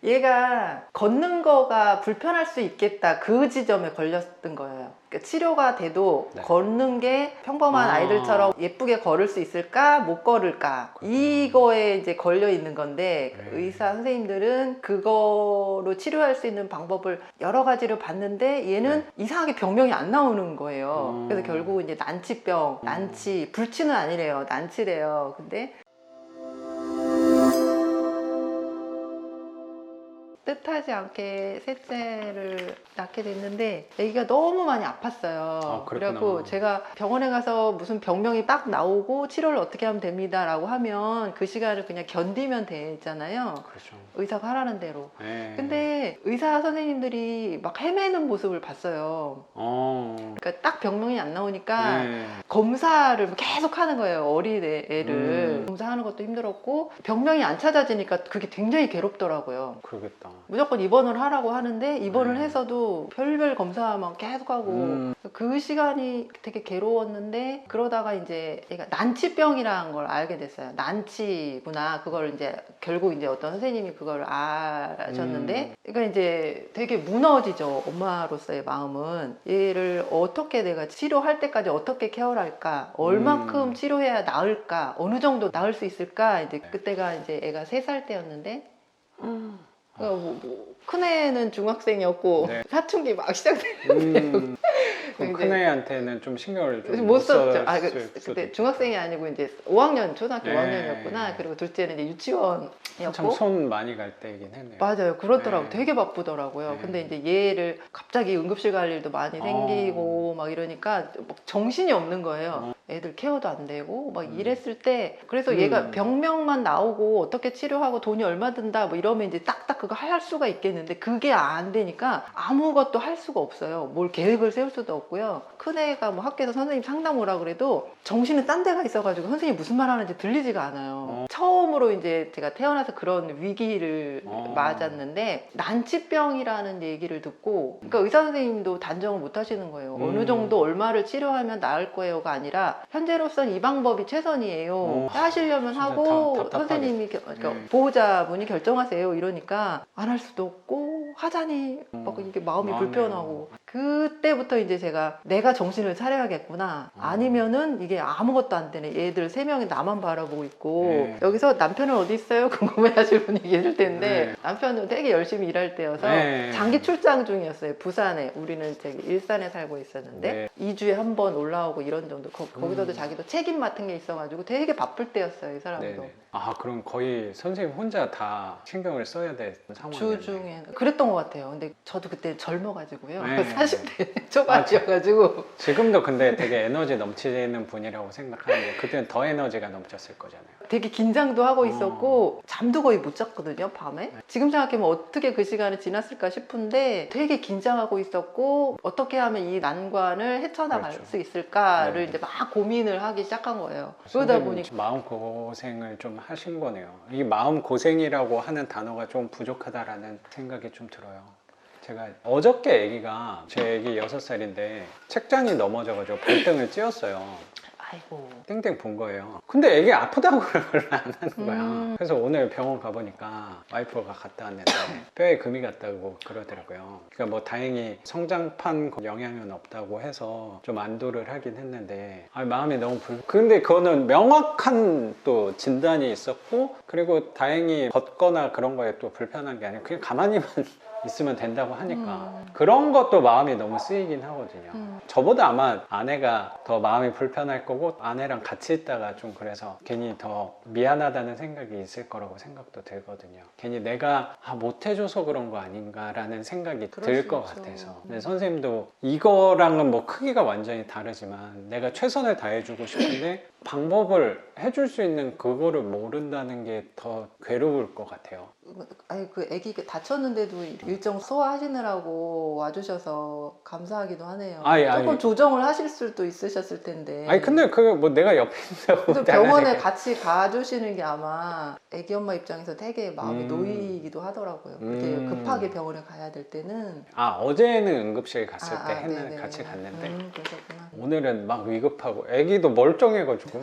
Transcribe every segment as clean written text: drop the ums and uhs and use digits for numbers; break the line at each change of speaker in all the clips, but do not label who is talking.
얘가 걷는 거가 불편할 수 있겠다, 그 지점에 걸렸던 거예요. 그러니까 치료가 돼도
네.
걷는 게 평범한 아이들처럼 예쁘게 걸을 수 있을까 못 걸을까, 이거에 이제 걸려 있는 건데 의사 선생님들은 그거로 치료할 수 있는 방법을 여러 가지를 봤는데 얘는 이상하게 병명이 안 나오는 거예요. 그래서 결국 이제 난치병, 난치, 불치는 아니래요, 난치래요. 근데 뜻하지 않게 셋째를 낳게 됐는데 아기가 너무 많이 아팠어요. 그래갖고 제가 병원에 가서 무슨 병명이 딱 나오고 치료를 어떻게 하면 됩니다 라고 하면 그 시간을 그냥 견디면 되잖아요.
그렇죠.
의사가 하라는 대로. 근데 의사 선생님들이 막 헤매는 모습을 봤어요. 그러니까 딱 병명이 안 나오니까 검사를 계속 하는 거예요. 어린 애를 검사하는 것도 힘들었고 병명이 안 찾아지니까 그게 굉장히 괴롭더라고요.
그러겠다.
무조건 입원을 하라고 하는데 입원을 해서도 별별 검사만 계속하고 그 시간이 되게 괴로웠는데, 그러다가 이제 얘가 난치병이라는 걸 알게 됐어요. 난치구나. 그걸 이제 결국 이제 어떤 선생님이 그걸 아셨는데, 그러니까 이제 되게 무너지죠. 엄마로서의 마음은. 얘를 어떻게 내가 치료할 때까지 어떻게 케어를 할까, 얼마큼 치료해야 나을까, 어느 정도 나을 수 있을까. 이제 그때가 이제 애가 3살 때였는데 큰애는 중학생이었고 사춘기 막 시작됐는데
큰애한테는 좀 신경을 좀
못 썼죠. 그때 중학생이 아니고 이제 5학년, 초등학교 5학년이었구나. 그리고 둘째는 이제 유치원이었고.
참 손 많이 갈 때이긴 했네요.
맞아요. 그렇더라고요. 되게 바쁘더라고요. 근데 이제 얘를 갑자기 응급실 갈 일도 많이 생기고 막 이러니까 막 정신이 없는 거예요. 애들 케어도 안 되고 막 이랬을 때, 그래서 얘가 병명만 나오고 어떻게 치료하고 돈이 얼마 든다 뭐 이러면 이제 딱딱 그거 할 수가 있겠는데 그게 안 되니까 아무것도 할 수가 없어요. 뭘 계획을 세울 수도 없고요. 큰애가 뭐 학교에서 선생님 상담 오라 그래도 정신은 딴 데가 있어가지고 선생님이 무슨 말 하는지 들리지가 않아요. 처음으로 이제 제가 태어나서 그런 위기를 맞았는데 난치병이라는 얘기를 듣고, 그러니까 의사 선생님도 단정을 못 하시는 거예요. 어느 정도 얼마를 치료하면 나을 거예요가 아니라 현재로서는 이 방법이 최선이에요. 하시려면 하고 선생님이 그러니까 보호자분이 결정하세요 이러니까 안 할 수도 없고 하자니 막 이게 마음이 불편하고, 그때부터 이제 제가 내가 정신을 차려야겠구나. 아니면은 이게 아무것도 안 되네. 얘들 3명이 나만 바라보고 있고 여기서 남편은 어디 있어요? 궁금해하실 분이 계실 텐데 남편은 되게 열심히 일할 때여서 장기 출장 중이었어요. 부산에. 우리는 저기 일산에 살고 있었는데 2주에 한 번 올라오고 이런 정도. 거기서도 자기도 책임 맡은 게 있어가지고 되게 바쁠 때였어요, 이 사람도.
그럼 거의 선생님 혼자 다 신경을 써야 되는 상황이었네요.
주중에 그랬던 것 같아요. 근데 저도 그때 젊어가지고요. 40대 초반이어가지고.
지금도 근데 되게 에너지 넘치는 분이라고 생각하는데 그때는 더 에너지가 넘쳤을 거잖아요.
되게 긴장도 하고 있었고 잠도 거의 못 잤거든요, 밤에. 지금 생각해보면 어떻게 그 시간이 지났을까 싶은데 되게 긴장하고 있었고 어떻게 하면 이 난관을 헤쳐나갈 수 있을까를 이제 막 고민을 하기 시작한 거예요. 그러다 보니까
마음고생을 좀 하신 거네요. 이 마음고생이라고 하는 단어가 좀 부족하다라는 생각이 좀 들어요. 제가 어저께 아기가, 제 아기 6살인데 책장이 넘어져가지고 발등을 찧었어요.
아이고.
땡땡 본 거예요. 근데 애기 아프다고 그걸 안 하는 거야. 그래서 오늘 병원 가보니까 와이프가 갔다 왔는데 뼈에 금이 갔다고 그러더라고요. 그러니까 뭐 다행히 성장판 영향은 없다고 해서 좀 안도를 하긴 했는데 마음이 너무 근데 그거는 명확한 또 진단이 있었고, 그리고 다행히 걷거나 그런 거에 또 불편한 게 아니고 그냥 가만히만 있으면 된다고 하니까 그런 것도 마음이 너무 쓰이긴 하거든요. 저보다 아마 아내가 더 마음이 불편할 거고 아내랑 같이 있다가 좀 그래서 괜히 더 미안하다는 생각이 있을 거라고 생각도 들거든요. 괜히 내가 못해줘서 그런 거 아닌가라는 생각이 들 것 같아서. 근데 선생님도 이거랑은 뭐 크기가 완전히 다르지만 내가 최선을 다해주고 싶은데 방법을 해줄 수 있는 그거를 모른다는 게 더 괴로울 것 같아요.
아니 그 아기 다쳤는데도 일정 소화하시느라고 와주셔서 감사하기도 하네요. 조금 조정을 하실 수도 있으셨을 텐데.
근데 그게 뭐 내가 옆에 있다고
병원에 같이 가주시는 게 아마 아기 엄마 입장에서 되게 마음이 놓이기도 하더라고요. 이렇게 급하게 병원에 가야 될 때는.
어제는 응급실 갔을 때 같이 갔는데
그러셨구나.
오늘은 막 위급하고 아기도 멀쩡해가지고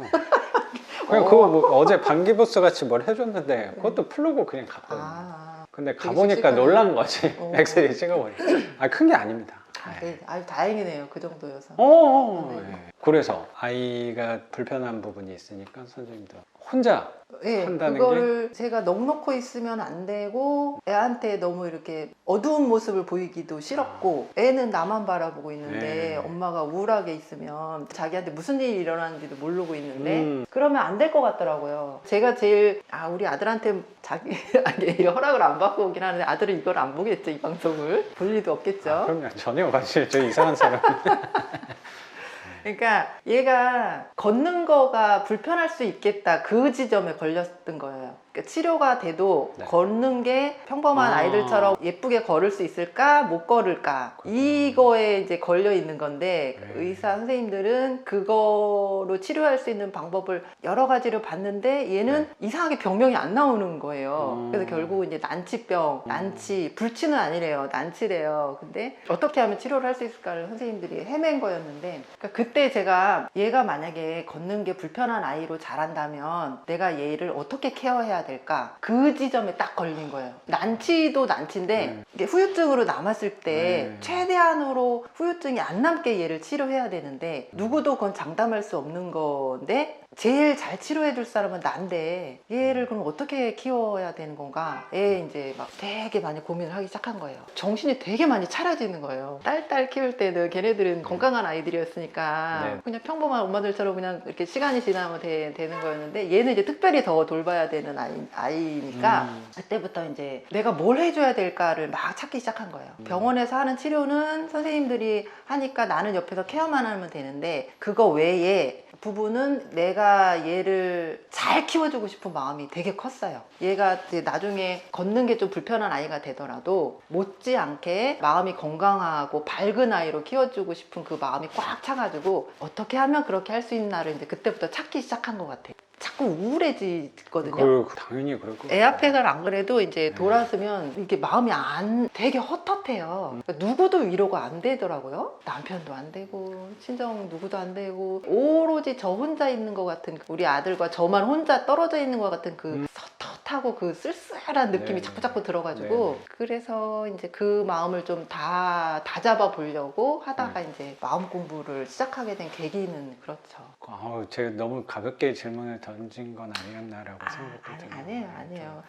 그냥 그거 뭐 어제 반기부스 같이 뭘 해줬는데 그것도 풀르고 그냥 갔거든요. 근데
되게
가보니까
씩씩하네.
놀란 거지.
어.
엑스레이 찍어보니까. 아, 큰 게 아닙니다.
네. 아유 다행이네요. 그 정도여서.
어,
네.
예. 그래서 아이가 불편한 부분이 있으니까 선생님도 혼자
네,
한다는
그거를 제가 넋놓고 있으면 안 되고 애한테 너무 이렇게 어두운 모습을 보이기도 싫었고 애는 나만 바라보고 있는데
네.
엄마가 우울하게 있으면 자기한테 무슨 일이 일어나는지도 모르고 있는데
음.
그러면 안 될 것 같더라고요. 제가 제일 우리 아들한테 자기 아니, 허락을 안 받고 오긴 하는데 아들은 이걸 안 보겠죠. 이 방송을 볼 리도 없겠죠.
그럼요. 전혀 관심 저 이상한 사람.
그러니까 얘가 걷는 거가 불편할 수 있겠다 그 지점에 걸렸던 거예요. 그러니까 치료가 돼도
네.
걷는 게 평범한
아.
아이들처럼 예쁘게 걸을 수 있을까 못 걸을까 이거에 이제 걸려 있는 건데
네.
의사 선생님들은 그거로 치료할 수 있는 방법을 여러 가지를 봤는데 얘는 이상하게 병명이 안 나오는 거예요. 그래서 결국 이제 난치병, 난치, 불치는 아니래요. 난치래요. 근데 어떻게 하면 치료를 할 수 있을까를 선생님들이 헤맨 거였는데 그러니까 그때 제가 얘가 만약에 걷는 게 불편한 아이로 자란다면 내가 얘를 어떻게 케어해야 될까? 그 지점에 딱 걸린 거예요. 난치도 난치인데 이게 후유증으로 남았을 때 최대한으로 후유증이 안 남게 얘를 치료해야 되는데 누구도 그건 장담할 수 없는 건데 제일 잘 치료해 줄 사람은 난데 얘를 그럼 어떻게 키워야 되는 건가? 애 이제 막 되게 많이 고민을 하기 시작한 거예요. 정신이 되게 많이 차려지는 거예요. 딸 키울 때는 걔네들은 건강한 아이들이었으니까
네.
그냥 평범한 엄마들처럼 그냥 이렇게 시간이 지나면 되는 거였는데 얘는 이제 특별히 더 돌봐야 되는 아이니까 그때부터 이제 내가 뭘 해줘야 될까를 막 찾기 시작한 거예요. 병원에서 하는 치료는 선생님들이 하니까 나는 옆에서 케어만 하면 되는데 그거 외에 부분은 내가 얘를 잘 키워주고 싶은 마음이 되게 컸어요. 얘가 이제 나중에 걷는 게 좀 불편한 아이가 되더라도 못지않게 마음이 건강하고 밝은 아이로 키워주고 싶은 그 마음이 꽉 차가지고 어떻게 하면 그렇게 할 수 있나를 이제 그때부터 찾기 시작한 것 같아요. 자꾸 우울해지거든요.
당연히 그럴 거.
애 앞에서는 안 그래도 이제 돌아서면 이게 마음이 되게 헛헛해요. 그러니까 누구도 위로가 안 되더라고요. 남편도 안 되고 친정 누구도 안 되고 오로지 저 혼자 있는 것 같은 우리 아들과 저만 혼자 떨어져 있는 것 같은 그 헛헛하고 그 쓸쓸한 느낌이
네.
자꾸 들어가지고 그래서 이제 그 마음을 좀 다 잡아 보려고 하다가 이제 마음 공부를 시작하게 된 계기는 그렇죠.
제가 너무 가볍게 질문을 던진 건 아니었나라고 생각이 들어요.
아니에요.